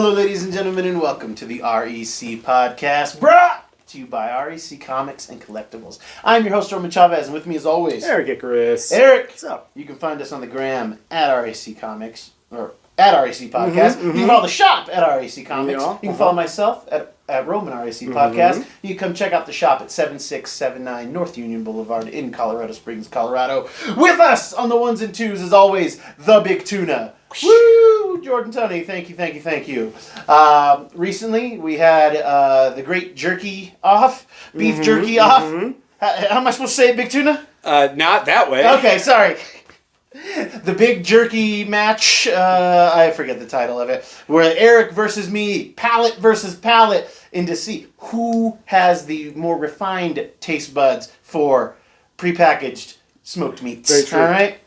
Hello, ladies and gentlemen, and welcome to the REC podcast, brought to you by REC Comics and Collectibles. I'm your host, Roman Chavez, and with me, as always, Erik. Erik, what's up? You can find us on the gram at REC Comics, or at REC Podcast. You can follow the shop at REC Comics. You can follow myself at Roman REC Podcast. You can come check out the shop at 7679 North Union Boulevard in Colorado Springs, Colorado. With us on the ones and twos, as always, the Big Tuna. Woo! Jordan Tunney, thank you. Recently, we had the great jerky off, beef jerky off. How am I supposed to say it, Big Tuna? Not that way. Okay, sorry. The big jerky match, I forget the title of it, where Erik versus me, palate versus palate, and to see who has the more refined taste buds for prepackaged smoked meats. Very true. All right?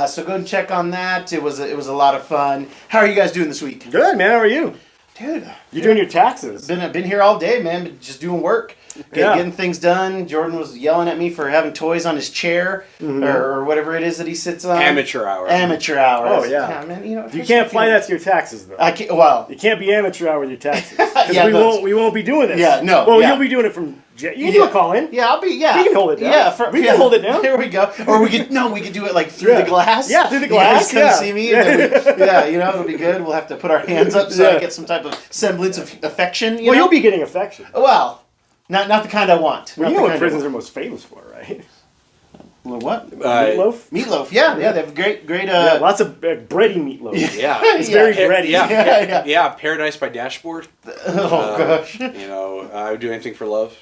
So go and check on that. It was a lot of fun. How are you guys doing this week? Good, man. How are you? Dude. You doing your taxes? Been here all day, man. Been just doing work. Getting things done. Jordan was yelling at me for having toys on his chair or whatever it is that he sits on. Amateur hour. Oh, yeah. Man, you can't apply that to your taxes, though. I can't, well. You can't be amateur hour with your taxes. Because Yeah, we won't be doing this. Yeah, no. Well, yeah. you'll be doing it from... You can do a call-in. Yeah, I'll be, yeah. We can hold it down. Yeah, we can hold it down. There we go. Or we could do it like through the glass. Yeah, through the glass. You guys couldn't see me. And then it'll be good. We'll have to put our hands up so I get some type of semblance of affection. You know? You'll be getting affection. Well, not the kind I want. Well, you know what prisons are most famous for, right? What? Meatloaf? Meatloaf, yeah. They have great... lots of bready meatloaf. Yeah. It's very bready. Yeah, Paradise by Dashboard. Oh, gosh. I would do anything for love.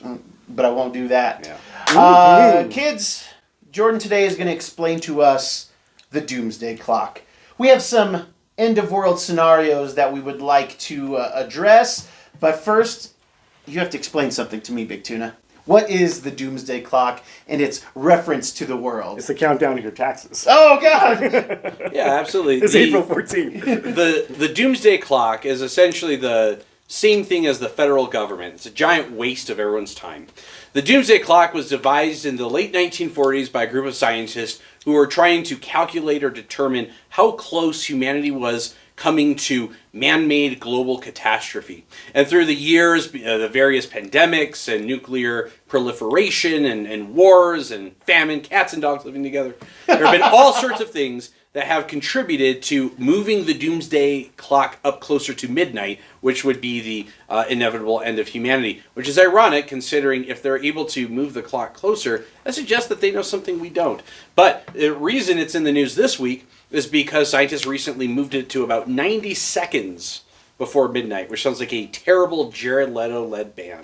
But I won't do that. Yeah. Kids, Jordan today is going to explain to us the Doomsday Clock. We have some end-of-world scenarios that we would like to address, but first, you have to explain something to me, Big Tuna. What is the Doomsday Clock and its reference to the world? It's the countdown to your taxes. Oh, God! Yeah, absolutely. It's April 14th. The Doomsday Clock is essentially the same thing as the federal government. It's a giant waste of everyone's time. The Doomsday Clock was devised in the late 1940s by a group of scientists who were trying to calculate or determine how close humanity was coming to man-made global catastrophe. And through the years, the various pandemics and nuclear proliferation and wars and famine, cats and dogs living together, there have been all sorts of things that have contributed to moving the Doomsday Clock up closer to midnight, which would be the inevitable end of humanity. Which is ironic, considering if they're able to move the clock closer, that suggests that they know something we don't. But the reason it's in the news this week is because scientists recently moved it to about 90 seconds before midnight, which sounds like a terrible Jared Leto-led band.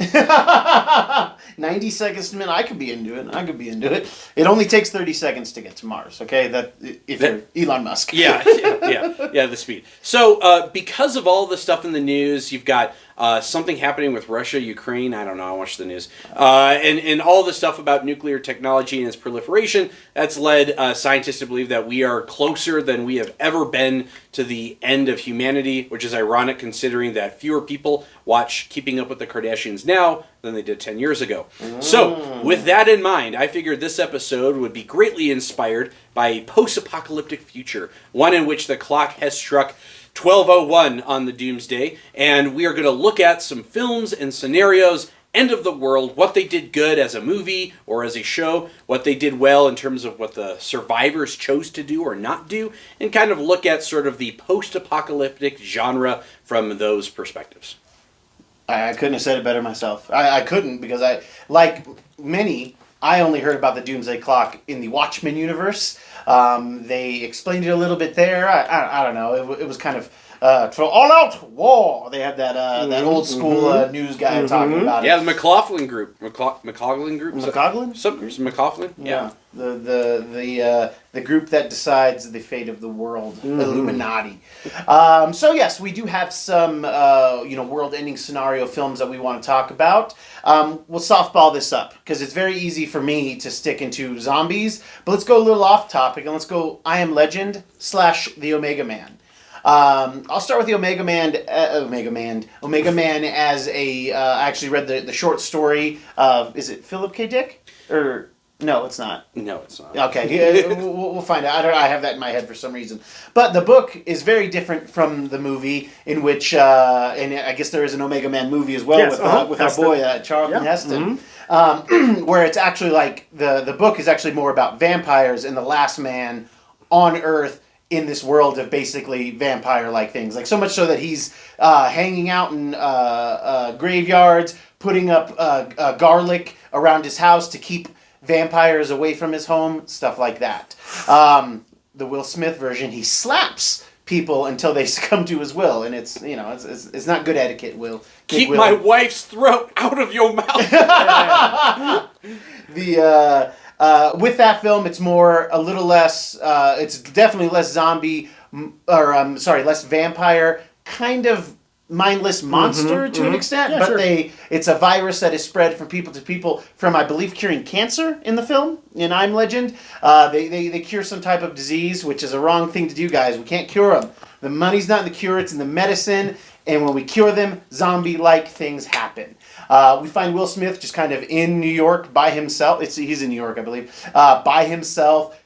90 seconds to minute. I could be into it. It only takes 30 seconds to get to Mars, okay? If you're Elon Musk. Yeah, the speed. So, because of all the stuff in the news, you've got something happening with Russia, Ukraine, I don't know, I watch the news, and all the stuff about nuclear technology and its proliferation, that's led scientists to believe that we are closer than we have ever been to the end of humanity, which is ironic considering that fewer people watch Keeping Up with the Kardashians now than they did 10 years ago. So, with that in mind, I figured this episode would be greatly inspired by a post-apocalyptic future, one in which the clock has struck 12:01 on the Doomsday, and we are going to look at some films and scenarios, end of the world, what they did good as a movie or as a show, what they did well in terms of what the survivors chose to do or not do, and kind of look at sort of the post-apocalyptic genre from those perspectives. I couldn't have said it better myself. I couldn't, because like many, I only heard about the Doomsday Clock in the Watchmen universe. They explained it a little bit there. I don't know. It was kind of for all-out war. They had that old school news guy talking about it. Yeah, the McLaughlin group. McLaughlin group? McLaughlin? McLaughlin? Yeah. The group that decides the fate of the world, Illuminati. So yes, we do have some world-ending scenario films that we want to talk about. We'll softball this up because it's very easy for me to stick into zombies. But let's go a little off topic and let's go I Am Legend / the Omega Man. I'll start with the Omega Man as a. I actually read the short story of. Is it Philip K. Dick or? No, it's not. No, it's not. Okay, yeah, we'll find out. I have that in my head for some reason. But the book is very different from the movie, in which, and I guess there is an Omega Man movie as well with our boy Charlton Heston, where it's actually like the book is actually more about vampires and the last man on Earth in this world of basically vampire-like things. Like so much so that he's hanging out in graveyards, putting up garlic around his house to keep vampires away from his home, stuff like that. The Will Smith version, he slaps people until they succumb to his will, and it's not good etiquette. Keep my wife's throat out of your mouth. With that film, it's a little less. It's definitely less zombie, less vampire, kind of mindless monster to an extent. Yeah, but sure. it's a virus that is spread from people to people from, I believe, curing cancer in the film. In I Am Legend, they cure some type of disease, which is a wrong thing to do, guys. We can't cure them. The money's not in the cure; it's in the medicine. And when we cure them, zombie-like things happen. We find Will Smith just kind of in New York by himself. He's in New York, I believe, by himself,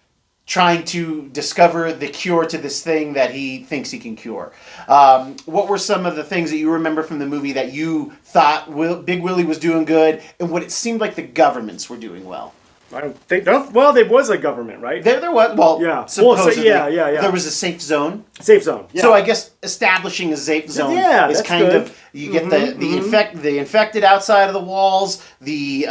trying to discover the cure to this thing that he thinks he can cure. What were some of the things that you remember from the movie that you thought Big Willie was doing good, and what it seemed like the governments were doing well? I don't think. Well, there was a government, right? There was. Well, Yeah. supposedly, Well, so, yeah. there was a safe zone. Safe zone. Yeah. So I guess establishing a safe zone is that's kind good. of you get the infected outside of the walls, the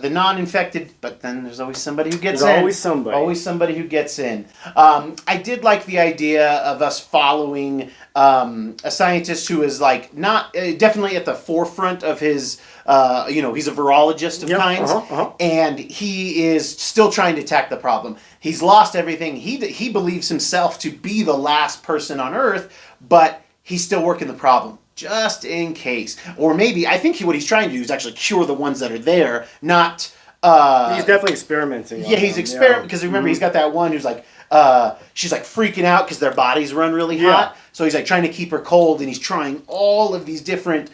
non-infected, but then there's always somebody who gets in. There's always somebody. Always somebody who gets in. I did like the idea of us following a scientist who is like not definitely at the forefront of his. He's a virologist of kinds, and he is still trying to attack the problem. He's lost everything. He believes himself to be the last person on Earth, but he's still working the problem, just in case. Or maybe, I think what he's trying to do is actually cure the ones that are there, not... he's definitely experimenting. Yeah, he's experimenting, because remember, he's got that one who's like... she's like freaking out because their bodies run really hot. So he's like trying to keep her cold, and he's trying all of these different,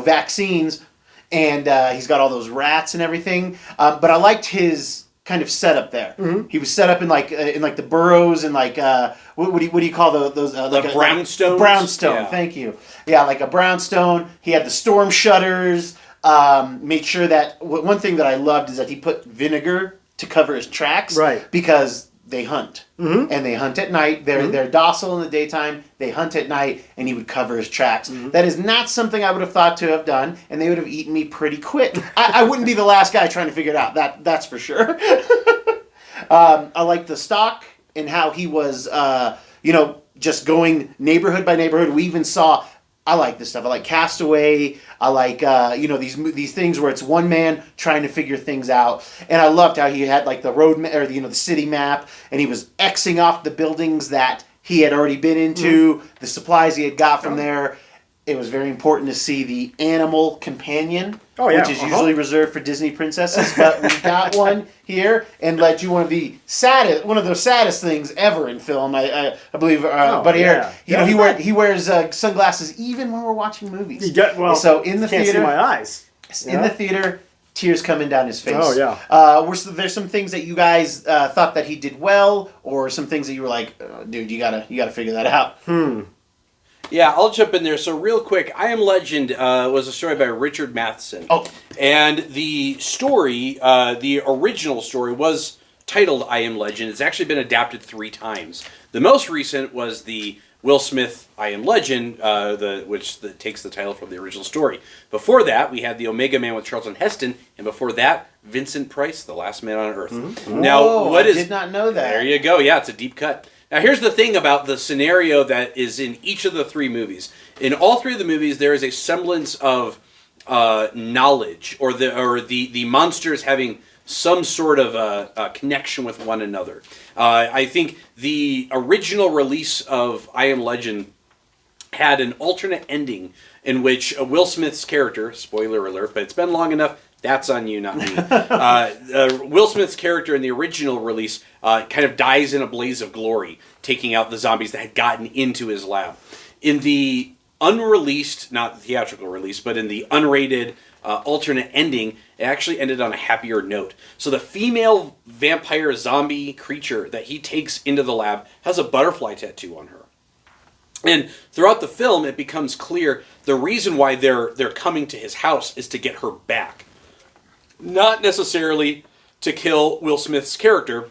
vaccines, and he's got all those rats and everything. But I liked his kind of setup there. Mm-hmm. He was set up in the burrows and like what do you call those like the brownstones? Brownstone. Yeah. Thank you. Yeah, like a brownstone. He had the storm shutters. Made sure that one thing that I loved is that he put vinegar to cover his tracks, right? Because they hunt, and they hunt at night. They're docile in the daytime. They hunt at night, and he would cover his tracks. Mm-hmm. That is not something I would have thought to have done, and they would have eaten me pretty quick. I wouldn't be the last guy trying to figure it out. That's for sure. I like the stock and how he was, just going neighborhood by neighborhood. We even saw. I like this stuff. I like Castaway. I like these things where it's one man trying to figure things out. And I loved how he had like the road or the city map, and he was Xing off the buildings that he had already been into, the supplies he had got from there. It was very important to see the animal companion, which is usually reserved for Disney princesses, but we got one here, and led you one of the saddest things ever in film. I believe, Buddy Erik. He wears sunglasses even when we're watching movies. So in the can't theater, see my eyes. In the theater, tears coming down his face. Oh yeah. There's some things that you guys thought that he did well, or some things that you were like, dude, you gotta figure that out. Yeah, I'll jump in there. So real quick, I Am Legend was a story by Richard Matheson. Oh. And the story, the original story, was titled I Am Legend. It's actually been adapted 3 times. The most recent was the Will Smith I Am Legend, which takes the title from the original story. Before that, we had the Omega Man with Charlton Heston, and before that, Vincent Price, The Last Man on Earth. Mm-hmm. Now, I did not know that. There you go. Yeah, it's a deep cut. Now, here's the thing about the scenario that is in each of the 3 movies. In all 3 of the movies, there is a semblance of knowledge, or the monsters having some sort of a connection with one another. I think the original release of I Am Legend had an alternate ending in which Will Smith's character, spoiler alert, but it's been long enough, that's on you, not me. Will Smith's character in the original release kind of dies in a blaze of glory, taking out the zombies that had gotten into his lab. In the unreleased, not the theatrical release, but in the unrated alternate ending, it actually ended on a happier note. So the female vampire zombie creature that he takes into the lab has a butterfly tattoo on her. And throughout the film, it becomes clear the reason why they're coming to his house is to get her back. Not necessarily to kill Will Smith's character,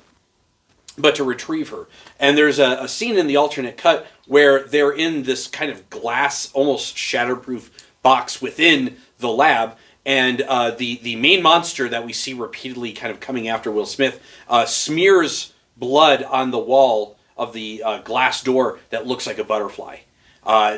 but to retrieve her. And there's a scene in the alternate cut where they're in this kind of glass, almost shatterproof box within the lab, and the main monster that we see repeatedly kind of coming after Will Smith smears blood on the wall of the glass door that looks like a butterfly.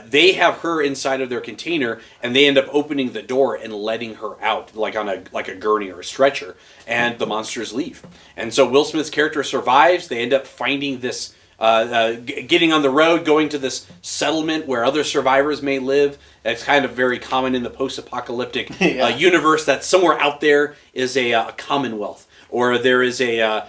They have her inside of their container, and they end up opening the door and letting her out, like on a gurney or a stretcher, and the monsters leave. And so Will Smith's character survives. They end up finding this, getting on the road, going to this settlement where other survivors may live. That's kind of very common in the post-apocalyptic universe, that somewhere out there is a commonwealth. Or there is a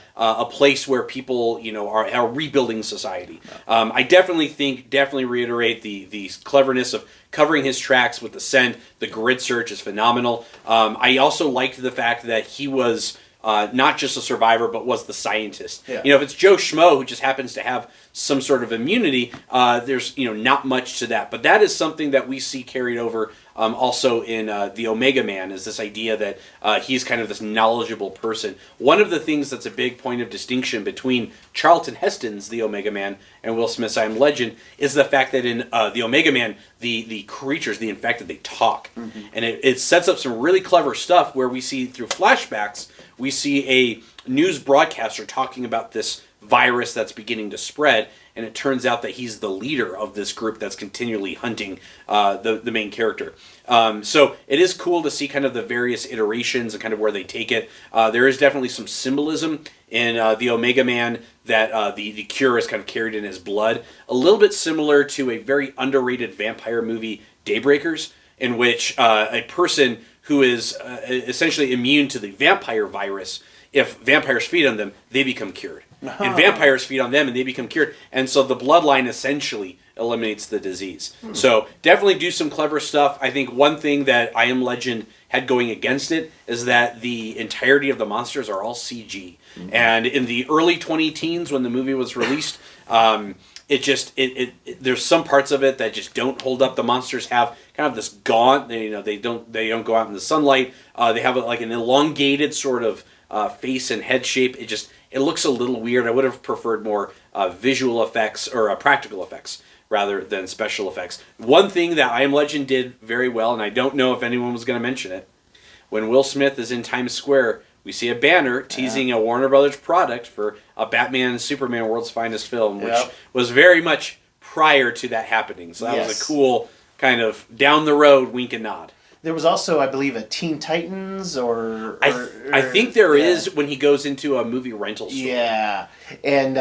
place where people, are rebuilding society. I definitely reiterate the cleverness of covering his tracks with the scent. The grid search is phenomenal. I also liked the fact that he was not just a survivor, but was the scientist. Yeah. If it's Joe Schmo who just happens to have some sort of immunity, there's not much to that. But that is something that we see carried over also in the Omega Man, is this idea that he's kind of this knowledgeable person. One of the things that's a big point of distinction between Charlton Heston's The Omega Man and Will Smith's I Am Legend is the fact that in the Omega Man, the creatures, the infected, they talk. Mm-hmm. And it sets up some really clever stuff where we see through flashbacks, we see a news broadcaster talking about this virus that's beginning to spread, and it turns out that he's the leader of this group that's continually hunting the main character. So it is cool to see kind of the various iterations and kind of where they take it. There is definitely some symbolism in the Omega Man that the cure is kind of carried in his blood. A little bit similar to a very underrated vampire movie, Daybreakers, in which a person who is essentially immune to the vampire virus, if vampires feed on them, they become cured. And vampires feed on them and they become cured. And so the bloodline essentially eliminates the disease. So definitely do some clever stuff. I think one thing that I Am Legend had going against it is that the entirety of the monsters are all CG. Mm-hmm. And in the early 2010s when the movie was released, there's some parts of it that just don't hold up. The monsters have kind of this gaunt, they don't go out in the sunlight. They have like an elongated sort of face and head shape. It looks a little weird. I would have preferred more visual effects or practical effects rather than special effects. One thing that I Am Legend did very well, and I don't know if anyone was going to mention it, when Will Smith is in Times Square, we see a banner teasing a Warner Brothers product for a Batman and Superman World's Finest Film, which was very much prior to that happening. So that was a cool kind of down the road wink and nod. There was also, I believe, a Teen Titans I think there is when he goes into a movie rental store. Yeah, and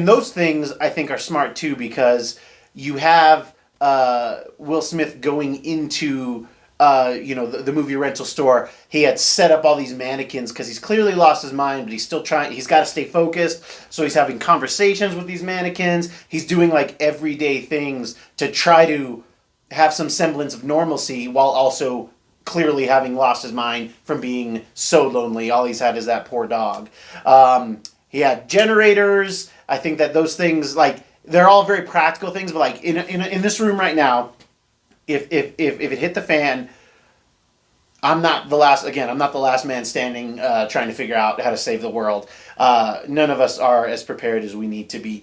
those things I think are smart too, because you have Will Smith going into the movie rental store. He had set up all these mannequins because he's clearly lost his mind, but he's still trying. He's got to stay focused, so he's having conversations with these mannequins. He's doing like everyday things to try to have some semblance of normalcy while also clearly having lost his mind from being so lonely. All he's had is that poor dog. He had generators. I think that those things, like, they're all very practical things, but like in this room right now, if it hit the fan, I'm not the last man standing trying to figure out how to save the world. None of us are as prepared as we need to be.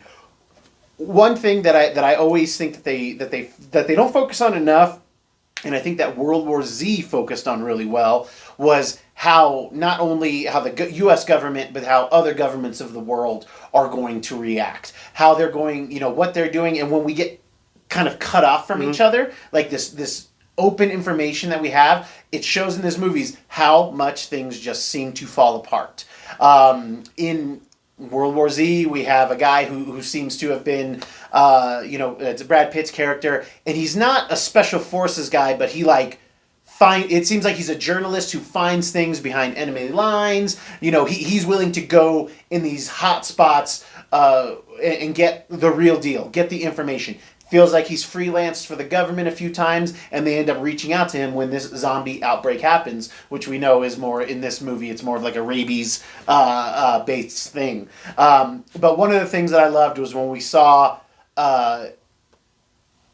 One thing that I always think that they don't focus on enough, and I think that World War Z focused on really well, was how not only how the U.S. government, but how other governments of the world are going to react, how they're going, what they're doing, and when we get kind of cut off from each other, like this open information that we have, it shows in these movies how much things just seem to fall apart. In World War Z, we have a guy who seems to have been, it's Brad Pitt's character, and he's not a special forces guy, but it seems like he's a journalist who finds things behind enemy lines. He's willing to go in these hot spots and get the real deal, get the information. feels like he's freelanced for the government a few times, and they end up reaching out to him when this zombie outbreak happens, which we know is more, in this movie, it's more of like a rabies based thing. But one of the things that I loved was when we saw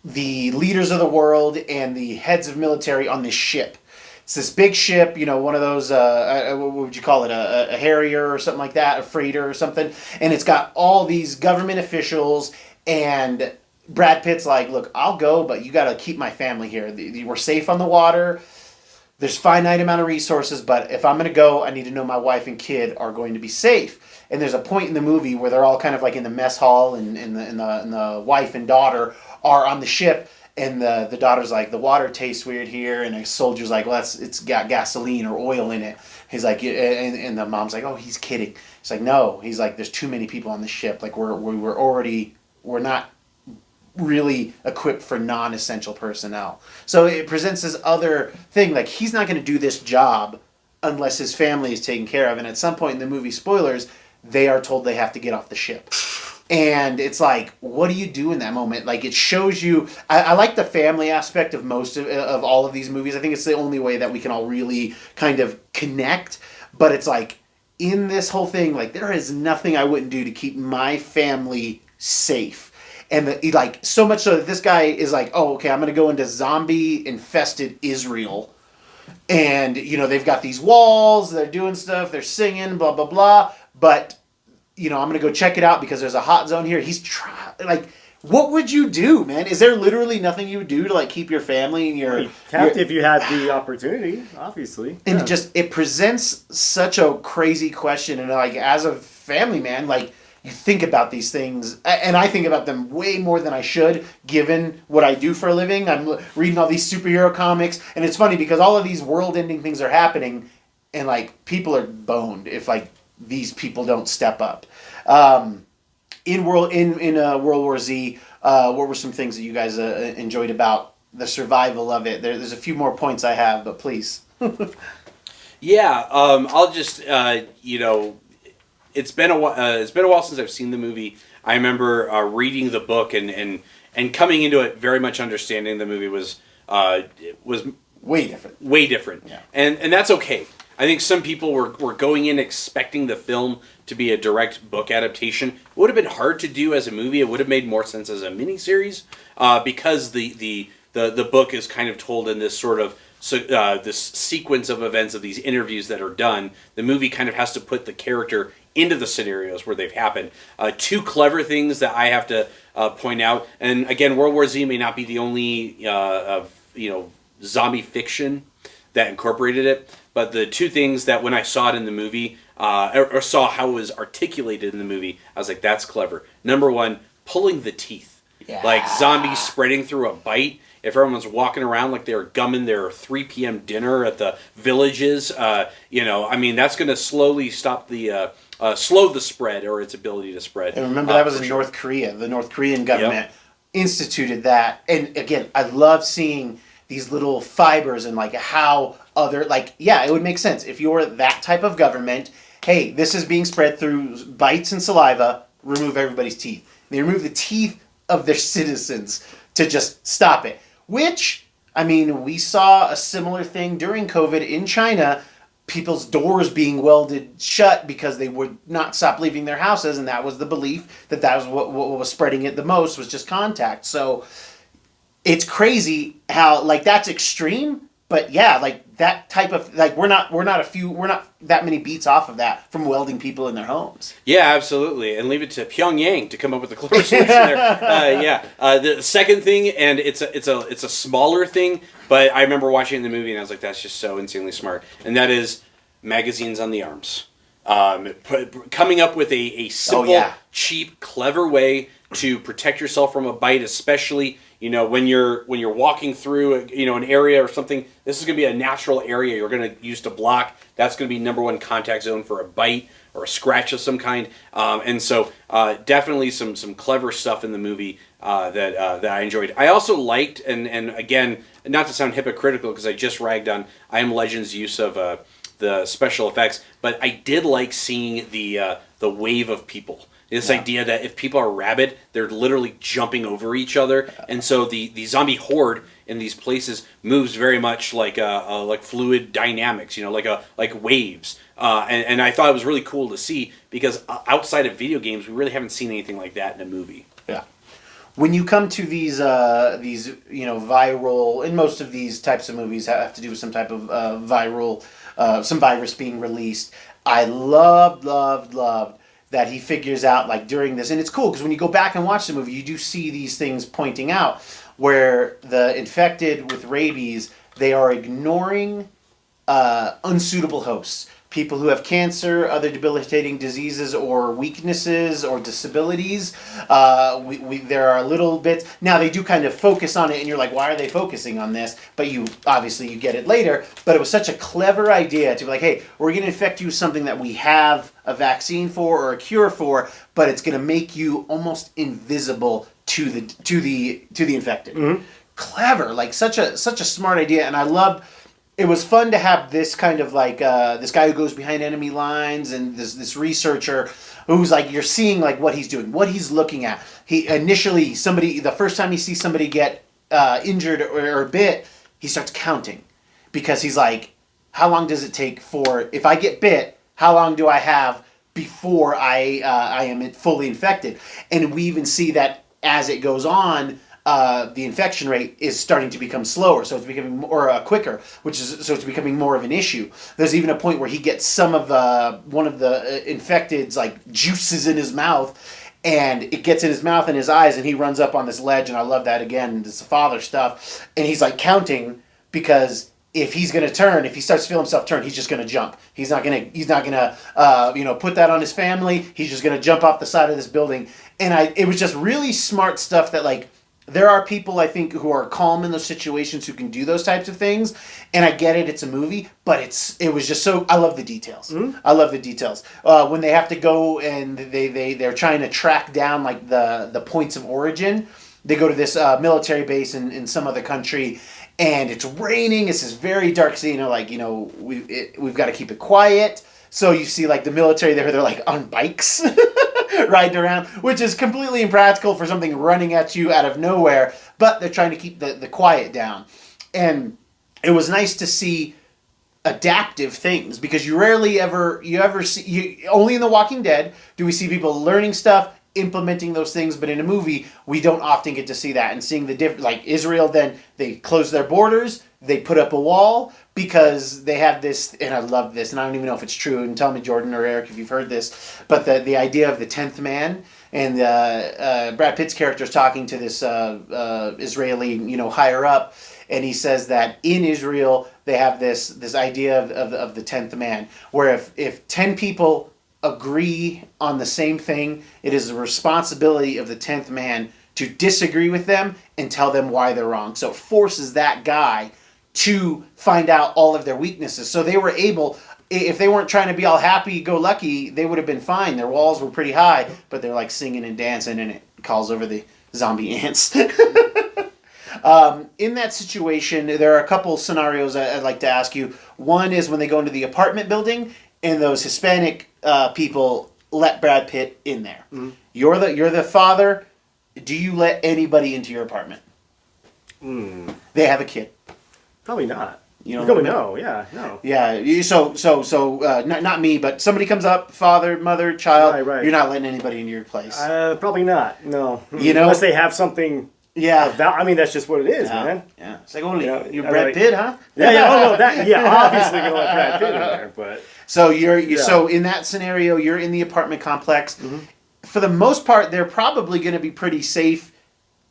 the leaders of the world and the heads of military on this ship. It's this big ship, one of those, what would you call it, a Harrier or something like that, a freighter or something. And it's got all these government officials, and Brad Pitt's like, look, I'll go, but you got to keep my family here. We're safe on the water. There's finite amount of resources, but if I'm going to go, I need to know my wife and kid are going to be safe. And there's a point in the movie where they're all kind of like in the mess hall, and the wife and daughter are on the ship, and the daughter's like, the water tastes weird here, and the soldier's like, well, it's got gasoline or oil in it. He's like, and the mom's like, oh, he's kidding. He's like, no. He's like, there's too many people on the ship. Like we're not really equipped for non-essential personnel. So it presents this other thing, like he's not going to do this job unless his family is taken care of. And at some point in the movie, spoilers, they are told they have to get off the ship. And it's like, what do you do in that moment? Like, it shows you... I like the family aspect of most of all of these movies. I think it's the only way that we can all really kind of connect. But it's like, in this whole thing, like, there is nothing I wouldn't do to keep my family safe. And so much so that this guy is like, oh, okay, I'm going to go into zombie-infested Israel. And, they've got these walls, they're doing stuff, they're singing, blah, blah, blah. But... I'm going to go check it out because there's a hot zone here. He's trying, what would you do, man? Is there literally nothing you would do to, keep your family and your... If you had the opportunity, obviously. And it presents such a crazy question. And, as a family man, you think about these things. And I think about them way more than I should, given what I do for a living. I'm reading all these superhero comics. And it's funny because all of these world-ending things are happening. And, people are boned if, these people don't step up. In World War Z, what were some things that you guys enjoyed about the survival of it? There's a few more points I have, but please. Yeah, I'll just it's been a while since I've seen the movie. I remember reading the book and coming into it very much understanding the movie was way different. Way different. Yeah. And that's okay. I think some people were going in expecting the film to be a direct book adaptation. It would have been hard to do as a movie. It would have made more sense as a miniseries because the book is kind of told in this sort of this sequence of events of these interviews that are done. The movie kind of has to put the character into the scenarios where they've happened. Two clever things that I have to point out, and again, World War Z may not be the only zombie fiction that incorporated it. But the two things that when I saw it in the movie, or saw how it was articulated in the movie, I was like, that's clever. Number one, pulling the teeth. Yeah. Zombies spreading through a bite. If everyone's walking around like they were gumming their 3 p.m. dinner at the villages, that's going to slowly stop slow the spread or its ability to spread. And remember, that was in North Korea. The North Korean government instituted that. And again, I love seeing these little fibers and how other it would make sense if you're that type of government. Hey, this is being spread through bites and saliva. Remove everybody's teeth. They remove the teeth of their citizens to just stop it. Which, we saw a similar thing during COVID in China. People's doors being welded shut because they would not stop leaving their houses, and that was the belief that was what was spreading it the most, was just contact. So it's crazy how that's extreme, but that type of we're not that many beats off of that from welding people in their homes. Yeah, absolutely, and leave it to Pyongyang to come up with a clever solution there. The second thing, and it's a smaller thing, but I remember watching the movie and I was like, that's just so insanely smart, and that is magazines on the arms. Coming up with a simple, cheap, clever way to protect yourself from a bite, especially when you're walking through an area or something. This is going to be a natural area you're going to use to block. That's going to be number one contact zone for a bite or a scratch of some kind. And so definitely some clever stuff in the movie that I enjoyed. I also liked, and again, not to sound hypocritical because I just ragged on I Am Legend's use of the special effects, but I did like seeing the wave of people. This idea that if people are rabid, they're literally jumping over each other, and so the zombie horde in these places moves very much like fluid dynamics, like waves. And I thought it was really cool to see, because outside of video games, we really haven't seen anything like that in a movie. Yeah. When you come to these viral, and most of these types of movies have to do with some type of viral, some virus being released. I loved that he figures out, like, during this, and it's cool because when you go back and watch the movie, you do see these things pointing out where the infected with rabies, they are ignoring unsuitable hosts. People who have cancer, other debilitating diseases or weaknesses or disabilities. There are little bits. Now, they do kind of focus on it, and you're like, why are they focusing on this? But you get it later. But it was such a clever idea to be like, hey, we're going to infect you with something that we have a vaccine for or a cure for, but it's going to make you almost invisible to the infected. Mm-hmm. Clever, like such a smart idea, and I loved. It was fun to have this kind of like this guy who goes behind enemy lines, and this researcher who's like, you're seeing like what he's doing, what he's looking at. He initially, the first time he sees somebody get injured or bit, he starts counting, because he's like, how long does it take if I get bit, how long do I have before I am fully infected? And we even see that as it goes on, the infection rate is starting to become slower, so it's becoming more quicker, so it's becoming more of an issue. There's even a point where he gets some of one of the infected's like juices in his mouth, and it gets in his mouth and his eyes, and he runs up on this ledge, and I love that again. This is father stuff, and he's like counting, because if he's gonna turn, if he starts to feel himself turn, he's just gonna jump. He's not gonna put that on his family. He's just gonna jump off the side of this building, and it was just really smart stuff that like. There are people, I think, who are calm in those situations who can do those types of things, and I get it. It's a movie, but it was just so. I love the details. Mm-hmm. I love the details when they have to go and they're trying to track down like the points of origin. They go to this military base in some other country, and it's raining. It's this very dark scene. We've got to keep it quiet. So you see like the military there. They're like on bikes. Riding around, which is completely impractical for something running at you out of nowhere, but they're trying to keep the quiet down. And it was nice to see adaptive things, because you rarely ever see, only in The Walking Dead do we see people learning stuff, implementing those things, but in a movie we don't often get to see that. And seeing the different, like Israel, then they close their borders, they put up a wall because they have this, and I love this, and I don't even know if it's true, and tell me, Jordan or Eric, if you've heard this, but the idea of the 10th man, and Brad Pitt's character is talking to this Israeli, higher up, and he says that in Israel they have this idea of the 10th man, where if 10 people agree on the same thing, it is the responsibility of the 10th man to disagree with them and tell them why they're wrong. So it forces that guy to find out all of their weaknesses. So they were able, if they weren't trying to be all happy-go-lucky, they would have been fine. Their walls were pretty high, but they're like singing and dancing, and it calls over the zombie ants. In that situation, there are a couple scenarios I'd like to ask you. One is when they go into the apartment building, and those Hispanic people let Brad Pitt in there. Mm-hmm. You're the father. Do you let anybody into your apartment? They have a kid. Probably not. You're going no. Yeah, no. Yeah. So not me, but somebody comes up, father, mother, child. Right. You're not letting anybody into your place. Probably not. No. Unless they have something. Yeah. That's just what it is, man. Yeah. It's like only you're Brad Pitt, huh? Yeah. Oh no. That. Yeah. Obviously gonna let Brad Pitt in there, but. So so in that scenario, you're in the apartment complex. Mm-hmm. For the most part, they're probably going to be pretty safe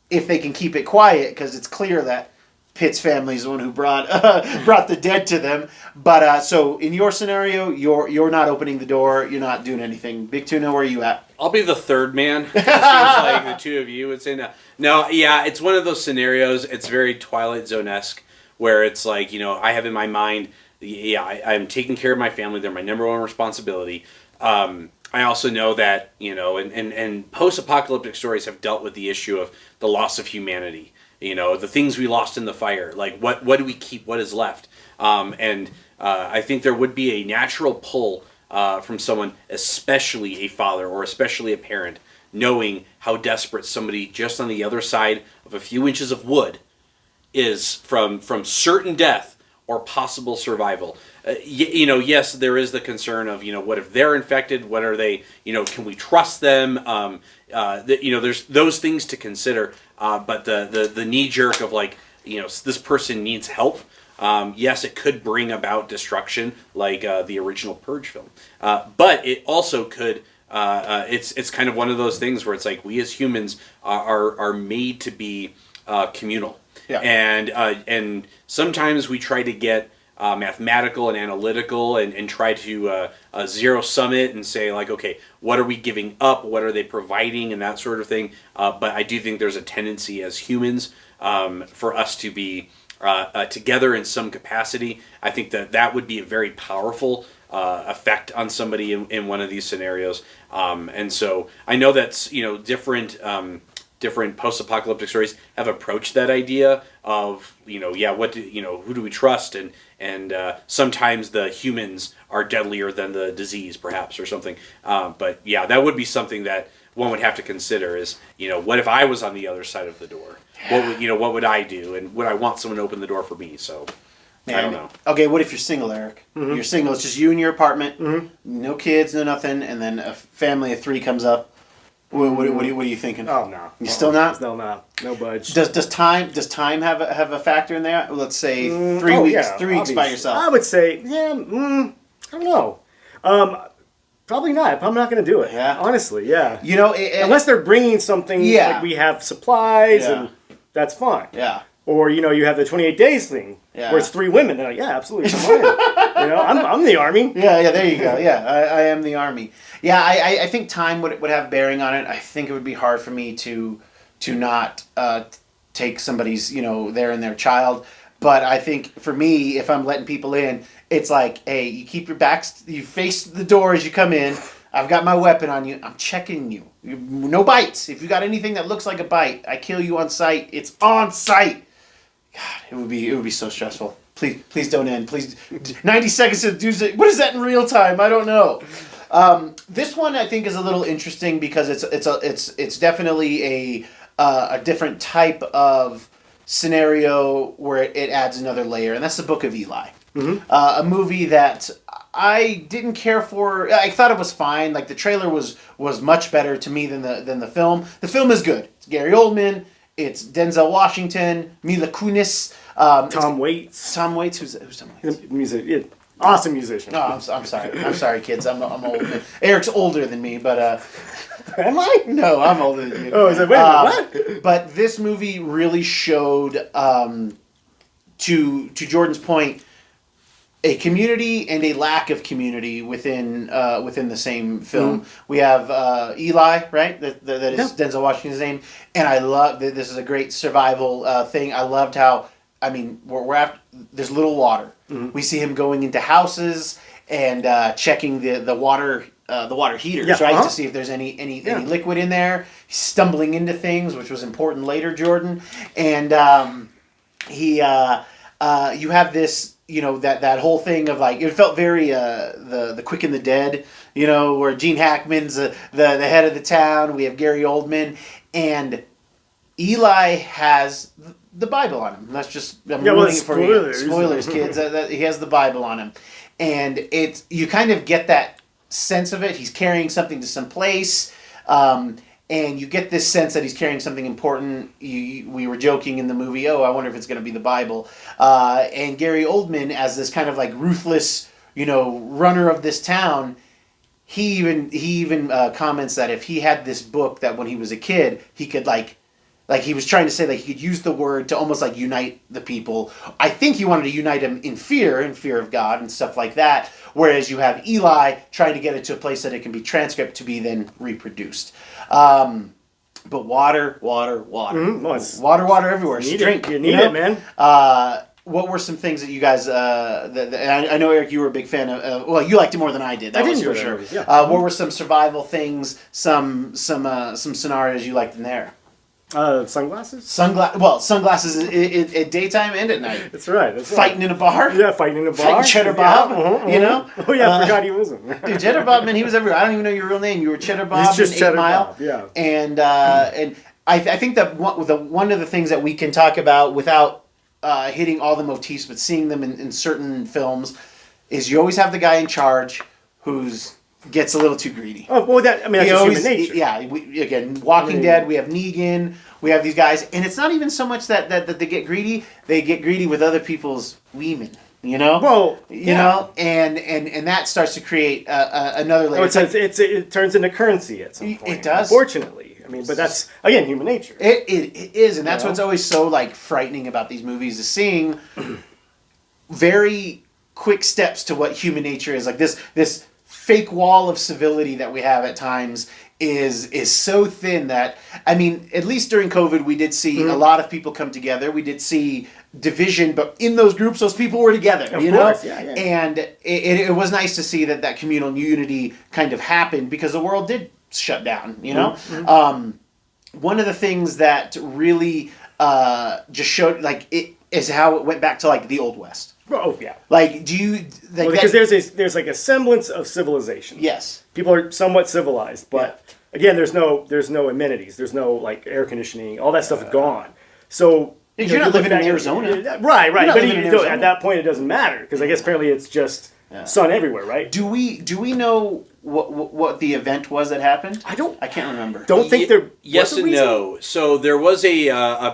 if they can keep it quiet, because it's clear that Pitt's family is the one who brought the dead to them. But so in your scenario, you're not opening the door. You're not doing anything. Big Tuna, where are you at? I'll be the third man. It seems like the two of you would say no. No, yeah, it's one of those scenarios. It's very Twilight Zone-esque, where it's like, I have in my mind, I'm taking care of my family. They're my number one responsibility. I also know that, and post-apocalyptic stories have dealt with the issue of the loss of humanity. The things we lost in the fire. Like, what do we keep? What is left? And I think there would be a natural pull from someone, especially a father or especially a parent, knowing how desperate somebody just on the other side of a few inches of wood is from certain death or possible survival. Yes, there is the concern of, what if they're infected? What are they, can we trust them? There's those things to consider. But the knee jerk of this person needs help. Yes, it could bring about destruction like the original Purge film. But it also could, it's kind of one of those things where it's like we as humans are made to be communal. Yeah. And sometimes we try to get mathematical and analytical and try to zero sum it and say okay, what are we giving up? What are they providing? And that sort of thing. But I do think there's a tendency as humans for us to be together in some capacity. I think that would be a very powerful effect on somebody in one of these scenarios. And so I know that's, different post-apocalyptic stories have approached that idea of, who do we trust? And sometimes the humans are deadlier than the disease, perhaps, or something. But yeah, that would be something that one would have to consider is, what if I was on the other side of the door? What would I do? And would I want someone to open the door for me? So, I don't know. Okay, what if you're single, Eric? Mm-hmm. You're single, it's just you in your apartment, mm-hmm. no kids, no nothing, and then a family of 3 comes up. What are you thinking? Oh, no. You still not? Still not. No budge. Does time have a factor in there? Let's say 3 weeks. Yeah, 3 weeks by yourself. I would say, I don't know. Probably not. I'm not going to do it. Yeah. Honestly, yeah. Unless they're bringing something, like we have supplies, and that's fine. Yeah. Or, you have the 28 days thing, where it's 3 women. They're like, yeah, absolutely. I'm the army. Yeah, there you go. Yeah, I am the army. Yeah, I think time would have bearing on it. I think it would be hard for me to not take somebody's, there and their child. But I think for me, if I'm letting people in, it's like, hey, you keep your backs, you face the door as you come in. I've got my weapon on you. I'm checking you. No bites. If you got anything that looks like a bite, I kill you on sight. It's on sight. God, it would be so stressful. Please don't end. Please, 90 seconds to do. What is that in real time? I don't know. This one I think is a little interesting because it's definitely a different type of scenario where it adds another layer, and that's the Book of Eli. Mm-hmm. A movie that I didn't care for. I thought it was fine. Like the trailer was much better to me than the film. The film is good. It's Gary Oldman. It's Denzel Washington, Mila Kunis, Tom Waits. Tom Waits, who's Tom Waits? Awesome musician. No, I'm sorry. I'm sorry, kids. I'm old. Eric's older than me, but am I? No, I'm older than you. Oh, is that wait a minute, what? But this movie really showed, to Jordan's point, a community and a lack of community within the same film. Mm-hmm. We have Eli, right? That is Denzel Washington's name, and I love this is a great survival thing. I loved how we're after there's little water. Mm-hmm. We see him going into houses and checking the water heaters, right, to see if there's any liquid in there. He's stumbling into things, which was important later, Jordan, and you have this. That whole thing of it felt very the Quick and the Dead, where Gene Hackman's the head of the town. We have Gary Oldman, and Eli has the Bible on him. That's just ruining it for you. Spoilers, kids. He has the Bible on him, and you kind of get that sense of it. He's carrying something to some place. And you get this sense that he's carrying something important. We were joking in the movie, I wonder if it's going to be the Bible. And Gary Oldman, as this kind of ruthless, runner of this town, he even comments that if he had this book that when he was a kid, he could he was trying to say he could use the word to almost unite the people. I think he wanted to unite them in fear of God and stuff like that. Whereas you have Eli trying to get it to a place that it can be transcribed to be then reproduced. But water. Mm-hmm. Water everywhere. You drink. You need it, man. What were some things that you guys? I know, Eric, you were a big fan of. Well, you liked it more than I did. That was for sure. Yeah. What were some survival things? Some scenarios you liked in there? Sunglasses? Sunglasses at daytime and at night. That's right. Fighting in a bar. Yeah, fighting in a bar. Fighting Cheddar Bob. Yeah. You know? Oh yeah, I forgot he wasn't. Dude, Cheddar Bob, man, he was everywhere. I don't even know your real name. You were Cheddar Bob. He's just in Cheddar 8 Mile. Bob. Yeah. And I think that one of the things that we can talk about without hitting all the motifs, but seeing them in certain films, is you always have the guy in charge who's gets a little too greedy. Oh, well, that's just human nature. Yeah, again, Walking Dead, we have Negan, we have these guys, and it's not even so much that they get greedy, they get greedy with other people's women, you know? Well, you know, and that starts to create another layer. It turns into currency at some point. It does. Unfortunately. I mean, but that's, again, human nature. It is, and that's what's always so, frightening about these movies, is seeing very quick steps to what human nature is. Like this fake wall of civility that we have at times is so thin that, I mean, at least during COVID, we did see a lot of people come together. We did see division, but in those groups, those people were together, of course. Yeah. And it was nice to see that communal unity kind of happened, because the world did shut down, you know? One of the things that really just showed, it is how it went back to, the Old West. Oh yeah. Do you because there's a semblance of civilization. Yes. People are somewhat civilized, but again, there's no amenities. There's no air conditioning. All that stuff is gone. So you're not living in Arizona, right? But at that point, it doesn't matter, because I guess apparently it's just sun everywhere, right? Do we know what the event was that happened? I can't remember. Don't think there. Yes and no. So there was a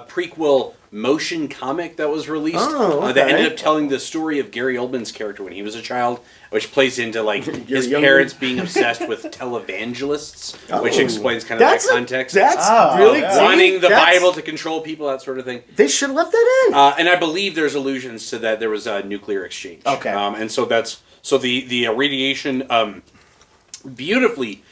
prequel motion comic that was released that ended up telling the story of Gary Oldman's character when he was a child, which plays into his parents being obsessed with televangelists, which explains kind of that context. Really wanting the Bible to control people, that sort of thing. They should have left that in. And I believe there's allusions to that. There was a nuclear exchange. Okay. And so the radiation, beautifully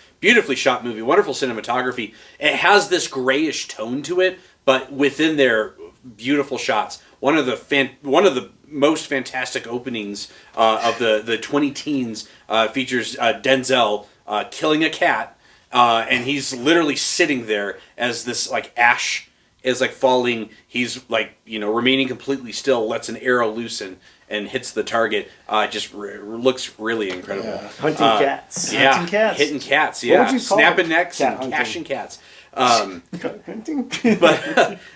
shot movie, wonderful cinematography. It has this grayish tone to it, but within their beautiful shots. One of the most fantastic openings of the 20 teens features Denzel killing a cat, and he's literally sitting there as this ash is falling. He's remaining completely still, lets an arrow loose and hits the target. Just looks really incredible. Yeah. Hunting cats. Yeah, hunting cats. Hitting cats. Yeah, what would you call snapping necks and hunting? cashing cats. Hunting.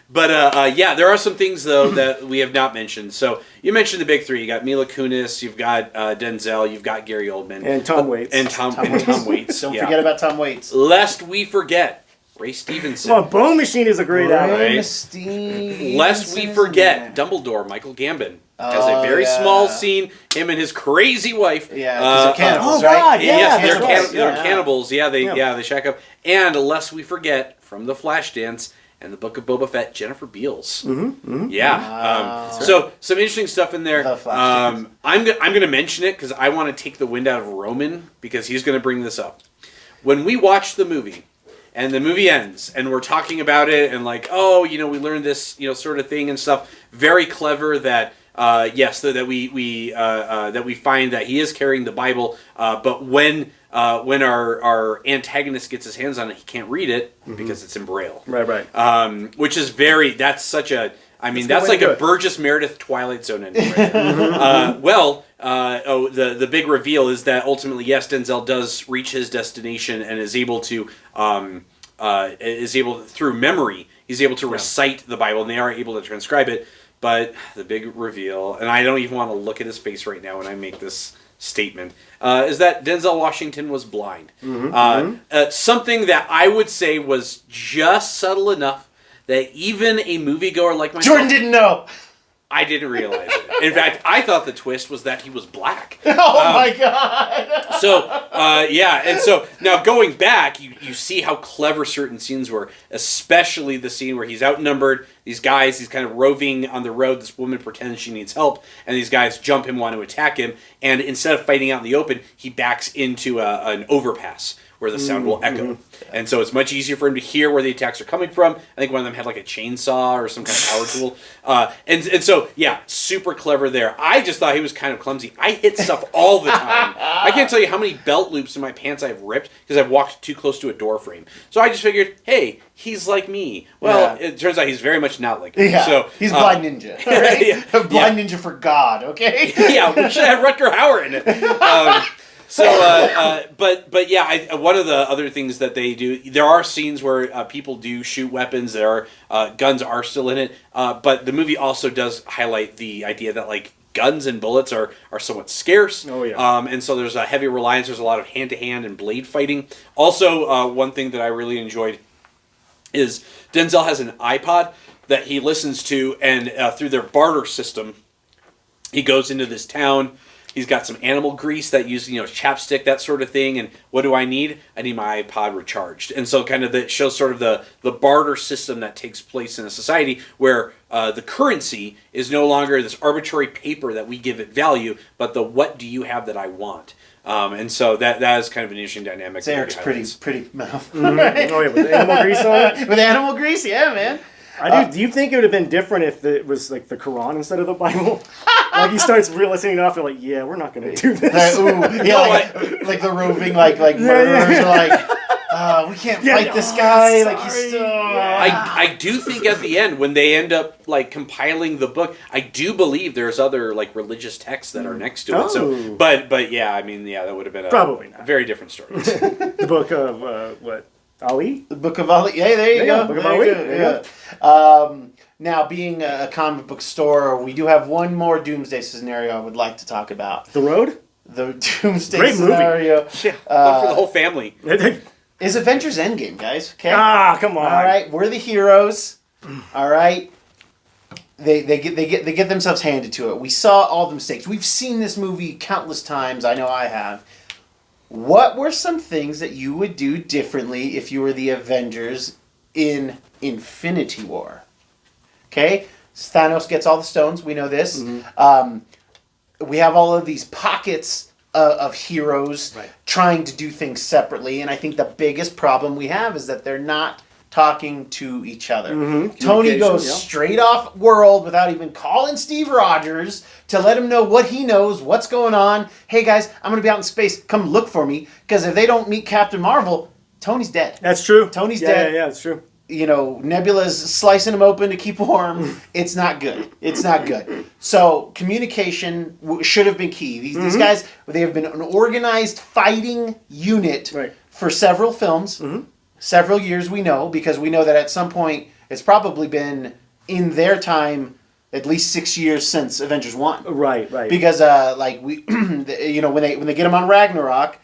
But yeah, there are some things though that we have not mentioned. So you mentioned the big three. You got Mila Kunis, you've got Denzel, you've got Gary Oldman, and Tom Waits. Tom Waits. Don't forget about Tom Waits. Lest we forget Ray Stevenson. Well, Bone Machine is a great album. Lest we forget Dumbledore, Michael Gambon. Has a very small scene. Him and his crazy wife. Yeah, because they're cannibals, right? God, yes, they're cannibals. Yeah, they shack up. And lest we forget, from the Flashdance and the Book of Boba Fett, Jennifer Beals. Yeah. So some interesting stuff in there. I'm going to mention it because I want to take the wind out of Roman, because he's going to bring this up. When we watch the movie, and the movie ends, and we're talking about it, and we learned this, sort of thing and stuff. Very clever that. That we find that he is carrying the Bible, but when our antagonist gets his hands on it, he can't read it because it's in Braille. Right. Which is that's such a. I mean, that's like a Burgess Meredith Twilight Zone ending. Right there. The big reveal is that ultimately, yes, Denzel does reach his destination and is able to through memory, he's able to recite the Bible, and they are able to transcribe it. But the big reveal, and I don't even want to look at his face right now when I make this statement, is that Denzel Washington was blind. Something that I would say was just subtle enough that even a moviegoer like myself... Jordan didn't know! I didn't realize it. In fact, I thought the twist was that he was black. Oh my God! So, and so now going back, you see how clever certain scenes were, especially the scene where he's outnumbered. He's kind of roving on the road. This woman pretends she needs help, and these guys jump him, want to attack him, and instead of fighting out in the open, he backs into an overpass, where the sound will echo. And so it's much easier for him to hear where the attacks are coming from. I think one of them had like a chainsaw or some kind of power tool. And so, yeah, super clever there. I just thought he was kind of clumsy. I hit stuff all the time. I can't tell you how many belt loops in my pants I've ripped because I've walked too close to a door frame. So I just figured, hey, he's like me. Well, it turns out he's very much not like me. Yeah, so, he's Blind Ninja. Right? Blind Ninja for God, okay? Yeah, we should have Rutger Hauer in it. But yeah, one of the other things that they do, there are scenes where people do shoot weapons. There are guns are still in it, but the movie also does highlight the idea that like guns and bullets are somewhat scarce. Oh yeah. And so there's a heavy reliance. There's a lot of hand to hand and blade fighting. Also, one thing that I really enjoyed is Denzel has an iPod that he listens to, and through their barter system, he goes into this town. He's got some animal grease that uses, chapstick, that sort of thing. And what do I need? I need my iPod recharged. And so kind of that shows sort of the barter system that takes place in a society where the currency is no longer this arbitrary paper that we give it value, but the what do you have that I want? And so that is kind of an interesting dynamic. Eric's pretty mouth. Right? Oh, yeah, with animal grease on it? With animal grease, yeah, man. Do you think it would have been different if it was like the Quran instead of the Bible? Like he starts listening off and like, yeah, we're not going to do this. Like the roving like murderers are like, we can't fight this guy. Like he's still. I do think at the end when they end up like compiling the book, I do believe there's other like religious texts that are next to it. So, but yeah, I mean, yeah, that would have been a very different story. The book of what? Ali? The Book of Ali. Yeah, there you go. Book of Ali. Yeah. Now, being a comic book store, we do have one more Doomsday scenario I would like to talk about. The Road? The Doomsday scenario. Yeah, for the whole family. Is Avengers Endgame, guys. Okay. Come on. All right, we're the heroes. All right. They get themselves handed to it. We saw all the mistakes. We've seen this movie countless times. I know I have. What were some things that you would do differently if you were the Avengers in Infinity War? Okay? Thanos gets all the stones. We know this. Mm-hmm. We have all of these pockets of heroes trying to do things separately. And I think the biggest problem we have is that they're not talking to each other. Mm-hmm. Tony goes straight off world without even calling Steve Rogers to let him know what he knows, what's going on. Hey guys, I'm going to be out in space. Come look for me. Because if they don't meet Captain Marvel, Tony's dead. That's true. Tony's dead. Yeah, that's true. Nebula's slicing him open to keep warm. It's not good. It's not good. So communication should have been key. These guys, they have been an organized fighting unit for several films. Mm-hmm. Several years we know, because we know that at some point, it's probably been, in their time, at least 6 years since Avengers 1. Right. Because, when they get him on Ragnarok,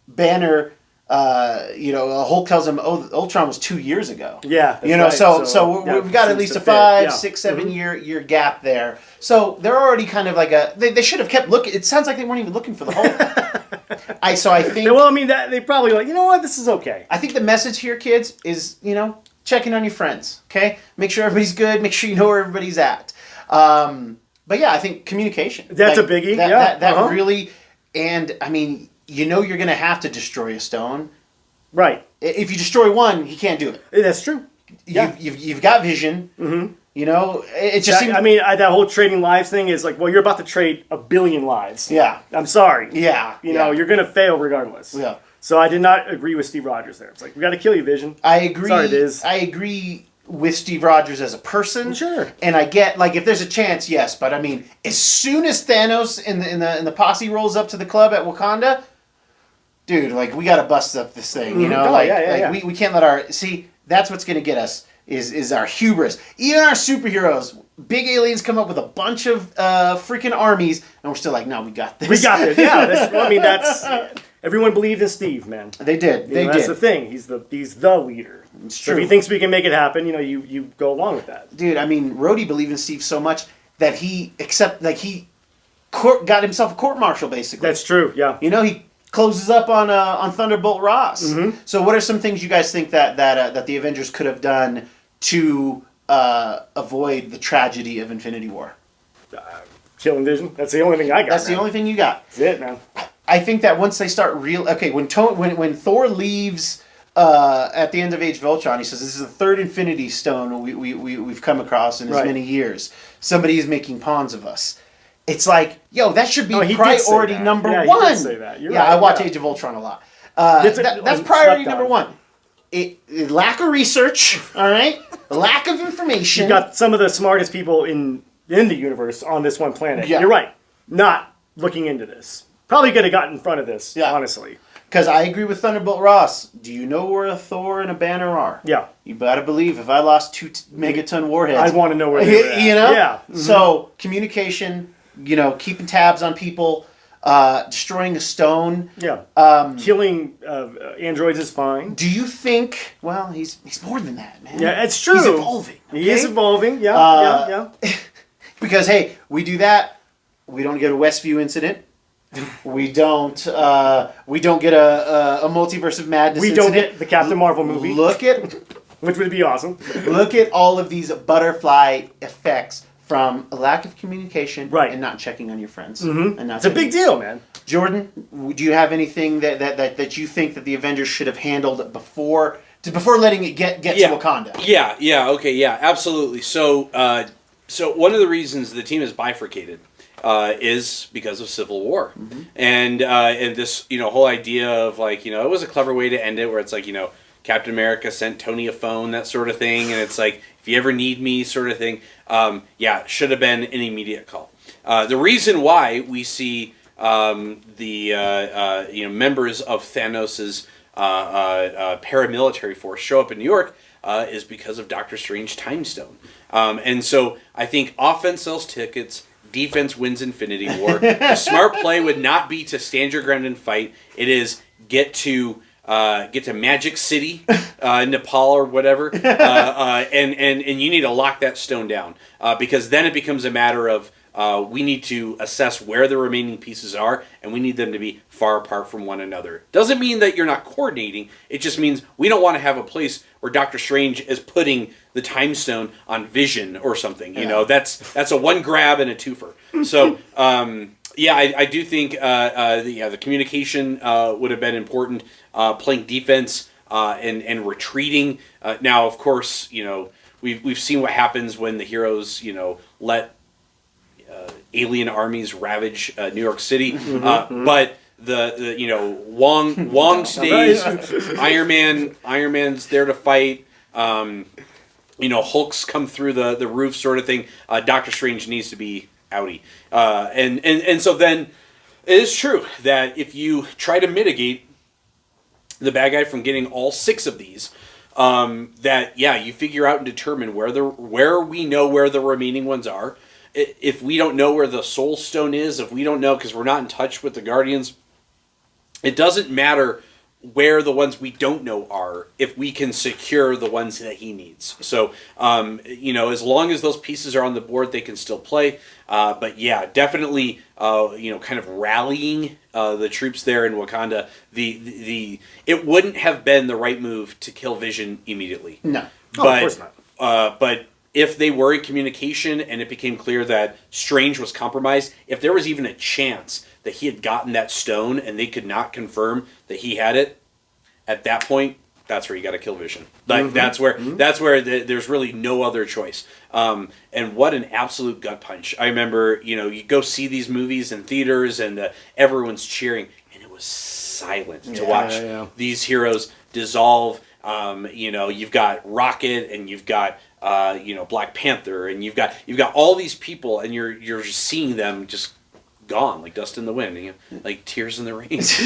Banner, Hulk tells him, Ultron was 2 years ago. Yeah. So we've got at least a 5, 6, 7 year gap there. So they're already kind of like they should have kept looking. It sounds like they weren't even looking for the Hulk. I think. Well, I mean, they probably like, you know what, this is okay. I think the message here, kids, is checking on your friends. Okay, make sure everybody's good. Make sure you know where everybody's at. But yeah, I think communication. That's a biggie. That really, and I mean, you're going to have to destroy a stone. Right. If you destroy one, he can't do it. That's true. You've got vision. Mm-hmm. It just seems... I mean, that whole trading lives thing is like, well, you're about to trade 1 billion lives. Yeah. I'm sorry. Yeah. You're going to fail regardless. Yeah. So I did not agree with Steve Rogers there. It's like, we got to kill you, Vision. I agree. Sorry, Diz. I agree with Steve Rogers as a person. Sure. And I get, like, if there's a chance, yes. But, I mean, as soon as Thanos in the posse rolls up to the club at Wakanda, dude, like, we got to bust up this thing, Mm-hmm. We can't let our... See, that's what's going to get us. Is our hubris. Even our superheroes, big aliens come up with a bunch of freaking armies, and we're still like, no, we got this. We got this. Yeah, that's everyone believed in Steve, man. They did. That's the thing. He's the leader. It's true. So if he thinks we can make it happen, you go along with that. Dude, I mean, Rhodey believed in Steve so much that he got himself a court martial, basically. That's true. Yeah. He closes up on Thunderbolt Ross. Mm-hmm. So what are some things you guys think that the Avengers could have done to avoid the tragedy of Infinity War? Killing Vision. That's the only thing I got. That's the only thing you got. That's it, man. I think that once they start when Thor leaves at the end of Age of Ultron, he says this is the third Infinity Stone we've come across in as many years. Somebody is making pawns of us. It's like, yo, that should be priority number one. He did say that. You're right, I watch Age of Ultron a lot. That's priority number one. Lack of research, all right? Lack of information. You got some of the smartest people in the universe on this one planet. Yeah. You're right. Not looking into this. Probably could have gotten in front of this, honestly. Because I agree with Thunderbolt Ross. Do you know where a Thor and a Banner are? Yeah. You better believe if I lost 2 megaton warheads, I want to know where they're at. You know? Yeah. Mm-hmm. So, communication, keeping tabs on people, destroying a stone. Yeah. Killing androids is fine. Do you think... Well, he's more than that, man. Yeah, it's true. He's evolving. Okay? He is evolving. Yeah. Because, hey, we do that. We don't get a Westview incident. We don't get a Multiverse of Madness incident. We don't get the Captain Marvel movie. Which would be awesome. Look at all of these butterfly effects from a lack of communication and not checking on your friends. Mm-hmm. And it's a big deal, man. Jordan, do you have anything that you think that the Avengers should have handled before letting it get to Wakanda? Yeah, okay, yeah, absolutely. So one of the reasons the team is bifurcated is because of Civil War. Mm-hmm. And this, whole idea of it was a clever way to end it where it's Captain America sent Tony a phone, that sort of thing. And it's if you ever need me sort of thing. Should have been an immediate call. The reason why we see the members of Thanos's paramilitary force show up in New York is because of Doctor Strange Time Stone. And so I think offense sells tickets, defense wins Infinity War. The smart play would not be to stand your ground and fight. It is get to Magic City, Nepal or whatever, and you need to lock that stone down because then it becomes a matter of we need to assess where the remaining pieces are, and we need them to be far apart from one another. Doesn't mean that you're not coordinating. It just means we don't want to have a place where Doctor Strange is putting the Time Stone on Vision or something. That's a one grab and a twofer. So I do think the communication would have been important. Playing defense and retreating. Now, of course, we've seen what happens when the heroes let alien armies ravage New York City. But the Wong stays. Iron Man's there to fight. Hulks come through the roof, sort of thing. Doctor Strange needs to be outie. And so then it is true that if you try to mitigate the bad guy from getting all 6 of these, you figure out and determine where we know where the remaining ones are. If we don't know where the Soul Stone is, if we don't know because we're not in touch with the Guardians, it doesn't matter where the ones we don't know are if we can secure the ones that he needs. So, as long as those pieces are on the board, they can still play. But yeah, definitely, kind of rallying the troops there in Wakanda. It wouldn't have been the right move to kill Vision immediately. No, of course not. But if they were in communication and it became clear that Strange was compromised, if there was even a chance that he had gotten that stone and they could not confirm that he had it, at that point, that's where you got to kill Vision. That's where there's really no other choice. And what an absolute gut punch! I remember, you go see these movies in theaters and everyone's cheering, and it was silent to watch these heroes dissolve. You've got Rocket and you've got Black Panther and you've got all these people, and you're seeing them just gone like dust in the wind, like tears in the rain. Likes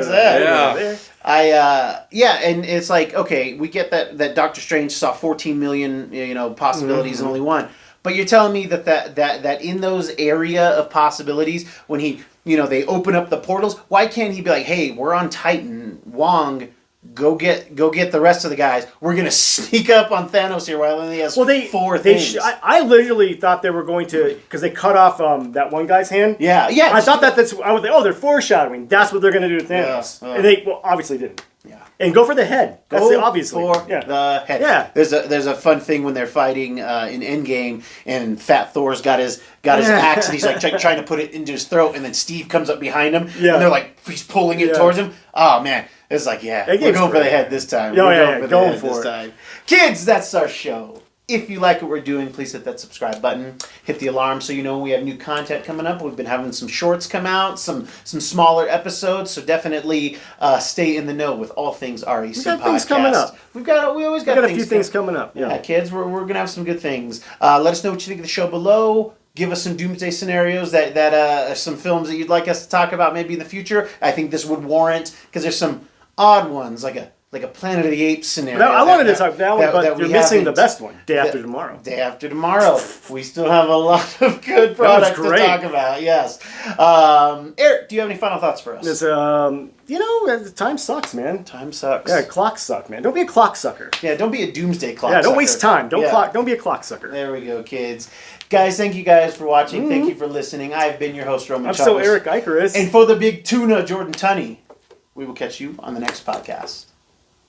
that. And it's okay, we get that Doctor Strange saw 14 million possibilities and only one, but you're telling me that in those area of possibilities, when he they open up the portals, why can't he be like, hey, we're on Titan, Wong, Go get the rest of the guys. We're gonna sneak up on Thanos here while he has four things. I literally thought they were going to, because they cut off that one guy's hand. Yeah. I thought that's. I was like, they're foreshadowing. That's what they're gonna do to Thanos, and they obviously didn't. Yeah. And go for the head. That's obviously for the head. Yeah. There's a fun thing when they're fighting in Endgame, and Fat Thor's got his axe, and he's like trying to put it into his throat, and then Steve comes up behind him, and they're like he's pulling it towards him. Oh man. It's like, we're going for the head this time. Going for it. Kids, that's our show. If you like what we're doing, please hit that subscribe button. Hit the alarm so you know we have new content coming up. We've been having some shorts come out, some smaller episodes. So definitely stay in the know with all things REC We've got podcast. Things coming up. We always got a few things coming up. Yeah, kids, we're gonna have some good things. Let us know what you think of the show below. Give us some doomsday scenarios that some films that you'd like us to talk about maybe in the future. I think this would warrant, because there's some odd ones like a Planet of the Apes scenario. No, I wanted to talk that one, but you're missing the best one. Day After Tomorrow. Day After Tomorrow. We still have a lot of good products to talk about. Yes. Eric, do you have any final thoughts for us? It's, time sucks, man. Time sucks. Yeah, clocks suck, man. Don't be a clock sucker. Yeah, don't be a doomsday clock. Yeah, don't sucker. waste time. Don't be a clock sucker. There we go, kids. Guys, thank you guys for watching. Thank you for listening. I've been your host, Roman. I'm still Erik Icarus. And for the big Tuna, Jordan Tunney. We will catch you on the next podcast.